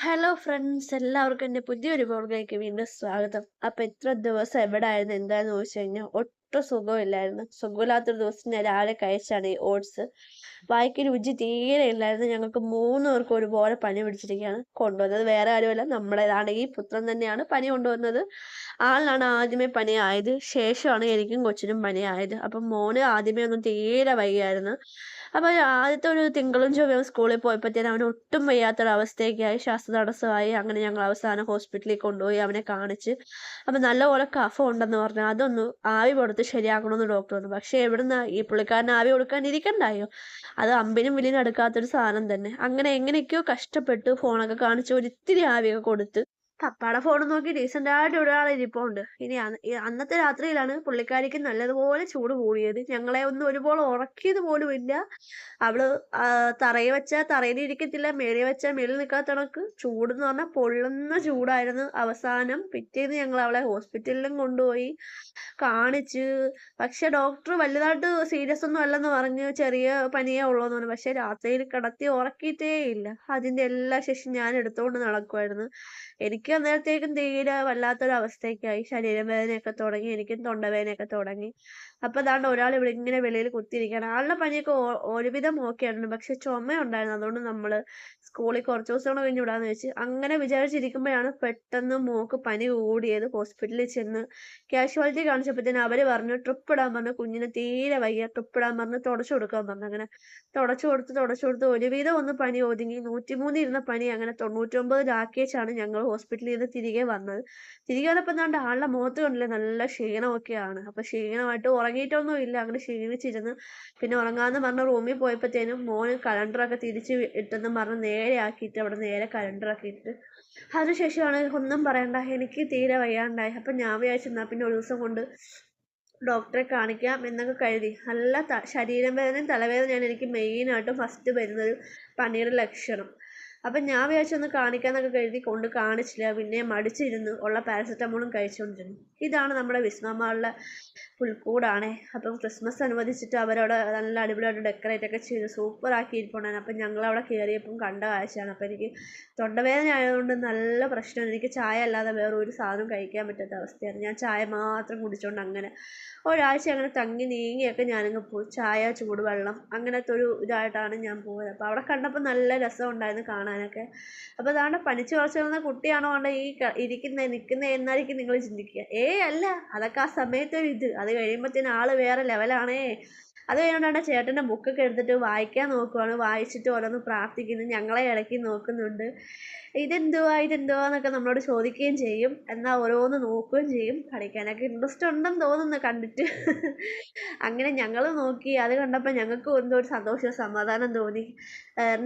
Hello friends, എല്ലാവർക്കും എൻ്റെ പുതിയൊരു വ്ളോഗിലേക്ക് വീണ്ടും സ്വാഗതം. അപ്പം എത്ര ദിവസം എവിടെയായിരുന്നു എന്താന്ന് ചോദിച്ചു കഴിഞ്ഞാൽ ഒട്ടും സുഖമില്ലായിരുന്നു. സുഖമില്ലാത്തൊരു ദിവസം ഞാൻ രാവിലെ കഴിച്ചാണ് ഈ ഓട്സ്. വായിക്ക് രുചി തീരെ ഇല്ലായിരുന്നു. ഞങ്ങൾക്ക് 3 പേർക്കും ഒരുപോലെ പനി പിടിച്ചിരിക്കുകയാണ്. കൊണ്ടുവന്നത് വേറെ ആരുമല്ല, നമ്മുടേതാണ് ഈ പുത്രൻ തന്നെയാണ് പനി കൊണ്ടുവന്നത്. ആളിനാണ് ആദ്യമേ പനി ആയത്, ശേഷമാണ് എനിക്കും കൊച്ചിനും പനി ആയത്. അപ്പം മോന് ആദ്യമേ ഒന്നും തീരെ വയ്യായിരുന്നു. അപ്പോൾ ആദ്യത്തെ ഒരു തിങ്കളും ചൊവ്വയും സ്കൂളിൽ പോയപ്പോഴത്തേനും അവന് ഒട്ടും വയ്യാത്തൊരവസ്ഥയൊക്കെയായി, ശ്വാസതടസ്സമായി. അങ്ങനെ ഞങ്ങൾ അവസാനം ഹോസ്പിറ്റലിൽ കൊണ്ടുപോയി അവനെ കാണിച്ച്. അപ്പം നല്ലപോലെ കഫം ഉണ്ടെന്ന് പറഞ്ഞു. അതൊന്ന് ആവി കൊടുത്ത് ശരിയാക്കണമെന്ന് ഡോക്ടർ പറഞ്ഞു. പക്ഷേ എവിടുന്നാ ഈ പുള്ളിക്കാരന് ആവി കൊടുക്കാൻ ഇരിക്കണ്ടായോ? അത് അമ്പിനും വില്ലിനും അടുക്കാത്തൊരു സാധനം തന്നെ. അങ്ങനെ എങ്ങനെയൊക്കെയോ കഷ്ടപ്പെട്ട് ഫോണൊക്കെ കാണിച്ച് ഒരിത്തിരി ആവിയൊക്കെ കൊടുത്ത് പപ്പാടെ ഫോൺ നോക്കി ഡീസൻ്റ് ആയിട്ട് ഒരാൾ ഇരിപ്പുണ്ട്. ഇനി അന്നത്തെ രാത്രിയിലാണ് പുള്ളിക്കാരിക്ക് നല്ലതുപോലെ ചൂട് കൂടിയത്. ഞങ്ങളെ ഒന്നും ഒരുപോലെ ഉറക്കിയത് പോലും ഇല്ല. അവള് തറയിൽ വെച്ചാൽ തറയിൽ ഇരിക്കത്തില്ല, മേളിൽ വെച്ചാൽ മേളിൽ നിൽക്കാത്ത കണക്ക് ചൂടെന്ന് പറഞ്ഞാൽ പൊള്ളുന്ന ചൂടായിരുന്നു. അവസാനം പിറ്റേന്ന് ഞങ്ങൾ അവളെ ഹോസ്പിറ്റലിലും കൊണ്ടുപോയി കാണിച്ച്. പക്ഷെ ഡോക്ടർ വലുതായിട്ട് സീരിയസ് ഒന്നും അല്ലെന്ന് പറഞ്ഞ്, ചെറിയ പനിയേ ഉള്ളൂന്ന് പറഞ്ഞു. പക്ഷെ രാത്രിയിൽ കിടത്തി ഉറക്കിയിട്ടേ ഇല്ല. അതിൻ്റെ എല്ലാ ശേഷം ഞാൻ എടുത്തുകൊണ്ട് നടക്കുമായിരുന്നു. എനിക്ക് അന്നേരത്തേക്കും തീരെ വല്ലാത്തൊരവസ്ഥയൊക്കെയായി. ശരീരവേദനയൊക്കെ തുടങ്ങി. എനിക്കും തൊണ്ടവേദനയൊക്കെ തുടങ്ങി. അപ്പോൾ ദാണ്ട് ഒരാൾ ഇവിടെ ഇങ്ങനെ വെളിയിൽ കുത്തിയിരിക്കുകയാണ്. ആളുടെ പനിയൊക്കെ ഒരുവിധം ഓക്കെയായിരുന്നു. പക്ഷെ ചുമയുണ്ടായിരുന്നു. അതുകൊണ്ട് നമ്മൾ സ്കൂളിൽ കുറച്ച് ദിവസം കൂടെ കഴിഞ്ഞ് വിടാമെന്ന് വെച്ച് അങ്ങനെ വിചാരിച്ചിരിക്കുമ്പോഴാണ് പെട്ടെന്ന് മോൾക്ക് പനി കൂടിയത്. ഹോസ്പിറ്റലിൽ ചെന്ന് കാഷ്വാലിറ്റി കാണിച്ചപ്പോഴത്തേനും അവർ പറഞ്ഞു ട്രിപ്പ് ഇടാൻ പറഞ്ഞു. കുഞ്ഞിന് തീരെ വയ്യ, ട്രിപ്പ് ഇടാൻ പറഞ്ഞ് തുടച്ചു കൊടുക്കാൻ പറഞ്ഞു. അങ്ങനെ തുടച്ചു കൊടുത്ത് ഒരുവിധം ഒന്ന് പനി ഒതുങ്ങി. 103 ഇരുന്ന പനി അങ്ങനെ 99 ഞങ്ങൾ ഹോസ്പിറ്റലിൽ നിന്ന് തിരികെ വന്നത്. തിരികെ വന്നപ്പോൾ ദാണ്ട് ആളുടെ മുഖത്ത് കണ്ടില്ലേ നല്ല ക്ഷീണമൊക്കെയാണ്. അപ്പോൾ ക്ഷീണമായിട്ട് ഉറങ്ങിയിട്ടൊന്നും ഇല്ല, അങ്ങനെ ക്ഷീണിച്ചിരുന്ന്. പിന്നെ ഉറങ്ങാമെന്ന് പറഞ്ഞ് റൂമിൽ പോയപ്പോഴത്തേനും മോന് കലണ്ടറൊക്കെ തിരിച്ച് ഇട്ടെന്നും പറഞ്ഞ് നേരെ ആക്കിയിട്ട് അവിടെ നേരെ കലണ്ടറൊക്കെ ഇട്ട്. അതിനുശേഷമാണ് ഒന്നും പറയണ്ട എനിക്ക് തീരെ വയ്യാണ്ടായി. അപ്പം ഞാൻ വിചാരിച്ചു എന്നാൽ പിന്നെ ഒരു ദിവസം കൊണ്ട് ഡോക്ടറെ കാണിക്കാം എന്നൊക്കെ കരുതി. നല്ല ശരീരം വേദനയും തലവേദനയാണ് എനിക്ക് മെയിനായിട്ടും ഫസ്റ്റ് വരുന്നൊരു പനിയുടെ ലക്ഷണം. അപ്പം ഞാൻ വിചാരിച്ചൊന്ന് കാണിക്കാമെന്നൊക്കെ കരുതി കൊണ്ട് കാണിച്ചില്ല. പിന്നെ മടിച്ചിരുന്നു ഉള്ള പാരസെറ്റമോളും കഴിച്ചുകൊണ്ടിരുന്നു. ഇതാണ് നമ്മുടെ വിസ്മമാളിലെ പുൽക്കൂടാണേ. അപ്പം ക്രിസ്മസ് അനുവദിച്ചിട്ട് അവരവിടെ നല്ല അടിപൊളിയായിട്ട് ഡെക്കറേറ്റ് ഒക്കെ ചെയ്ത് സൂപ്പറാക്കി ഇരിപ്പുണ്ടായിരുന്നു. അപ്പം ഞങ്ങളവിടെ കയറിയപ്പം കണ്ട കാഴ്ചയാണ്. അപ്പം എനിക്ക് തൊണ്ടവേദന ആയതുകൊണ്ട് നല്ല പ്രശ്നമാണ്. എനിക്ക് ചായ അല്ലാതെ വേറെ ഒരു സാധനവും കഴിക്കാൻ പറ്റാത്ത അവസ്ഥയാണ്. ഞാൻ ചായ മാത്രം കുടിച്ചുകൊണ്ട് അങ്ങനെ ഒരാഴ്ച അങ്ങനെ തങ്ങി നീങ്ങിയൊക്കെ ഞാനങ്ങ് പോയി. ചായ, ചൂടുവെള്ളം അങ്ങനത്തെ ഒരു ഇതായിട്ടാണ് ഞാൻ പോയത്. അപ്പോൾ അവിടെ കണ്ടപ്പോൾ നല്ല രസമുണ്ടായിരുന്നു കാണാനൊക്കെ. അപ്പോൾ അതാണ്ട് പനിച്ചു കുറച്ചിരുന്ന കുട്ടിയാണോ കൊണ്ട് ഈ ഇരിക്കുന്നത് നിൽക്കുന്നത് എന്നായിരിക്കും നിങ്ങൾ ചിന്തിക്കുക. അല്ല, അതൊക്കെ ആ സമയത്തൊരു ഇത്. അത് കഴിയുമ്പോഴത്തേനും ആൾ വേറെ ലെവലാണേ. അത് കഴിഞ്ഞുകൊണ്ടാണ് ചേട്ടൻ്റെ ബുക്കൊക്കെ എടുത്തിട്ട് വായിക്കാൻ നോക്കുവാണ്. വായിച്ചിട്ട് ഓരോന്ന് പ്രാർത്ഥിക്കുന്നു. ഞങ്ങളെ ഇടയ്ക്ക് നോക്കുന്നുണ്ട്. ഇതെന്തുവാ എന്നൊക്കെ നമ്മളോട് ചോദിക്കുകയും ചെയ്യും. എന്നാൽ ഓരോന്ന് നോക്കുകയും ചെയ്യും. പഠിക്കാനൊക്കെ ഇൻട്രസ്റ്റ് ഉണ്ടെന്ന് തോന്നുന്നു കണ്ടിട്ട്. അങ്ങനെ ഞങ്ങൾ നോക്കി. അത് കണ്ടപ്പോൾ ഞങ്ങൾക്കും എന്തോ ഒരു സന്തോഷം, സമാധാനം തോന്നി.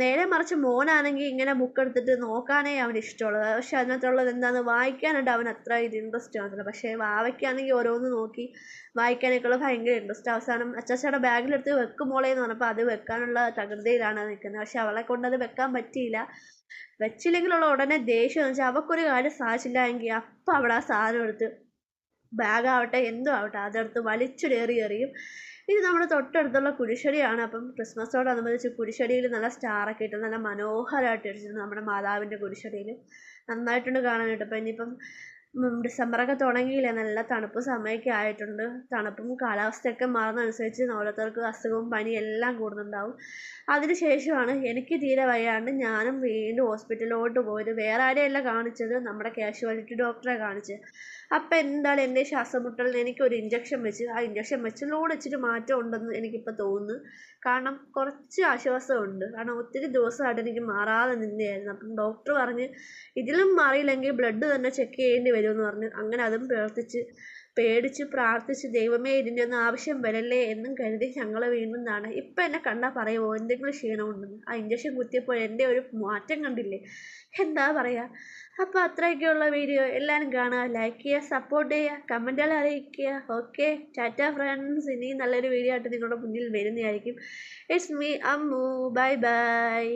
നേരെ മറിച്ച് മോനാണെങ്കിൽ ഇങ്ങനെ ബുക്ക് എടുത്തിട്ട് നോക്കാനേ അവന് ഇഷ്ടമുള്ളത്. പക്ഷെ അതിനകത്തുള്ളത് എന്താണെന്ന് വായിക്കാനായിട്ട് അവൻ അത്ര ഇത് ഇൻട്രസ്റ്റ് കാണത്തില്ല. പക്ഷേ വാവയ്ക്കാണെങ്കിൽ ഓരോന്ന് നോക്കി വായിക്കാനൊക്കെയുള്ള ഭയങ്കര ഇൻട്രസ്റ്റ്. അവസാനം അച്ചാച്ചയുടെ ബാഗിലെടുത്ത് വെക്കും മോളെ എന്ന് പറഞ്ഞപ്പോൾ അത് വെക്കാനുള്ള തകൃതിയിലാണ് നിൽക്കുന്നത്. പക്ഷെ അവളെ കൊണ്ട് അത് വെക്കാൻ പറ്റിയില്ല. വെച്ചില്ലെങ്കിലുള്ള ഉടനെ ദേഷ്യം എന്ന് വെച്ചാൽ അവൾക്കൊരു കാര്യം സാധിച്ചില്ല എങ്കിൽ അപ്പം അവിടെ ആ സാധനം എടുത്ത് ബാഗാവട്ടെ എന്തോ ആവട്ടെ അതെടുത്ത് വലിച്ചിടേറി എറിയും. ഇത് നമ്മുടെ തൊട്ടടുത്തുള്ള കുരിശടിയാണ്. അപ്പം ക്രിസ്മസോടനുബന്ധിച്ച് കുരിശടിയിൽ നല്ല സ്റ്റാറൊക്കെ ഇട്ട് നല്ല മനോഹരമായിട്ട് ഇട്ടിട്ടുണ്ട്. നമ്മുടെ മാതാവിൻ്റെ കുരിശടിയിൽ നന്നായിട്ടുണ്ട് കാണാനായിട്ട്. അപ്പം ഇനിയിപ്പം ഡിസംബറൊക്കെ തുടങ്ങിയില്ലേ, നല്ല തണുപ്പ് സമയമൊക്കെ ആയിട്ടുണ്ട്. തണുപ്പും കാലാവസ്ഥയൊക്കെ മാറുന്നതനുസരിച്ച് ഓരോരുത്തർക്ക് അസുഖവും പനി എല്ലാം കൂടുന്നുണ്ടാവും. അതിന് ശേഷമാണ് എനിക്ക് തീരെ വയ്യാണ്ട് ഞാനും വീണ്ടും ഹോസ്പിറ്റലിലോട്ട് പോയത്. വേറെ ആരെയല്ല കാണിച്ചത്, നമ്മുടെ കാഷ്വാലിറ്റി ഡോക്ടറെ കാണിച്ചത്. അപ്പം എന്താണ് എൻ്റെ ശ്വാസം മുട്ടലിന് എനിക്കൊരു ഇഞ്ചക്ഷൻ വെച്ച്. ആ ഇഞ്ചക്ഷൻ വെച്ചതിലൂടെ ഇച്ചിരി മാറ്റം ഉണ്ടെന്ന് എനിക്കിപ്പോൾ തോന്നുന്നു. കാരണം കുറച്ച് ആശ്വാസമുണ്ട്. കാരണം ഒത്തിരി ദിവസമായിട്ട് എനിക്ക് മാറാതെ നിന്നെയായിരുന്നു. അപ്പം ഡോക്ടർ പറഞ്ഞ് ഇതിലും മാറിയില്ലെങ്കിൽ ബ്ലഡ് തന്നെ ചെക്ക് ചെയ്യേണ്ടി വരുമെന്ന് പറഞ്ഞു. അങ്ങനെ അതും പേടിച്ച് പ്രാർത്ഥിച്ച് ദൈവമേ ഇതിൻ്റെ ഒന്നും ആവശ്യം വരല്ലേ എന്നും കരുതി ഞങ്ങൾ വീണ്ടും ഇപ്പം എന്നെ കണ്ടാൽ പറയുമോ എന്തെങ്കിലും ക്ഷീണമുണ്ടെന്ന്. ആ ഇഞ്ചക്ഷൻ കുത്തിയപ്പോൾ എൻ്റെ ഒരു മാറ്റം കണ്ടില്ലേ, എന്താ പറയുക. അപ്പോൾ അത്രയൊക്കെയുള്ള വീഡിയോ എല്ലാവരും കാണുക, ലൈക്ക് ചെയ്യുക, സപ്പോർട്ട് ചെയ്യുക, കമൻറ്റുകൾ അറിയിക്കുക. Okay, Tata friends. ഇനിയും നല്ലൊരു വീഡിയോ ആയിട്ട് നിങ്ങളുടെ മുന്നിൽ വരുന്നതായിരിക്കും. It's me Ammu. Bye bye.